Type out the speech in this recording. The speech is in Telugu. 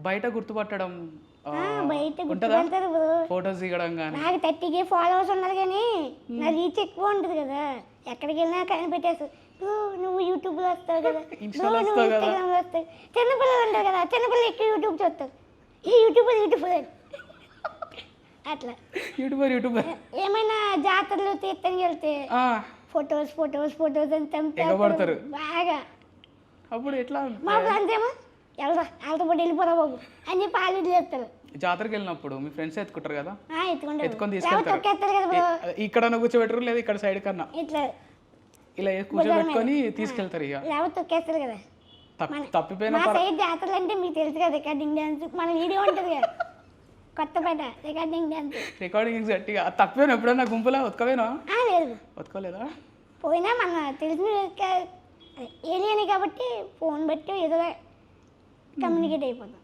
బయట గుర్తుపట్టడం బయట ఉంటుందా? గుర్తుపడతారు బ్రో. ఫొటోస్ దిగడం కానీ నాకు 30K ఫాలోవర్స్ ఉన్నారు కానీ నా రీచ్ ఎక్కువ ఉంటుంది కదా, ఎక్కడికి వెళ్ళినా కనిపెట్టేస్తారు. బ్రో నువ్వు యూట్యూబ్లో వస్తావు కదా, బ్రో ఇన్స్టాలో నువ్వు వస్తావు కదా. ఇన్స్టాగ్రామ్లో వస్తావు. చిన్నపిల్లలు ఉంటారు కదా, చిన్నపిల్లలు ఎక్కువ యూట్యూబ్ చూస్తారు. ఈ యూట్యూబర్ అట్లా యూట్యూబర్ ఏమైనా జాతరలు తీర్థానికి వెళ్తే ఫొటోస్ ఫొటోస్ ఫొటోస్ అని ఎగబడతారు. చంపేస్తారు బాగా. అప్పుడు ఎట్లా మా ఫ్రెండ్స్ ఏమో వెళ్దా వాళ్ళతో పాటు వెళ్ళిపోరా బాబు అని చెప్పి వాళ్ళు చేస్తారు. జాతరకి వెళ్ళినప్పుడు మీ ఫ్రెండ్స్ ఎత్తుకుంటారు కదా, ఎత్తుకుంటారు ఎత్తుకొని లేకపోతే తీసుకెళ్తారు. తొక్కేస్తారు కదా బ్రో. ఇక్కడ కూర్చోబెట్టరు లేదా ఇక్కడ సైడ్ కన్నా ఇట్లా ఇలా కూర్చోబెట్టుకొని తీసుకెళ్తారు. ఇక లేకపోతే తొక్కేస్తారు కదా. తప్పిపోయిన మా సైడ్ జాతరలు అంటే మీకు తెలుసు కదా, రికార్డింగ్ డ్యాన్స్ మన వీడియో ఉంటుంది కదా, కొత్తపేట రికార్డింగ్ డ్యాన్స్. రికార్డింగ్ గట్టిగా తప్పిపోయినా ఎప్పుడన్నా గుంపులా ఉతకవేనా? లేదు ఉతకలేదా? పోయినా మన తెలిసిన ఏరియాని కాబట్టి ఫోన్ బట్టి ఏదో కమ్యూనికేట్ అయిపోతాం.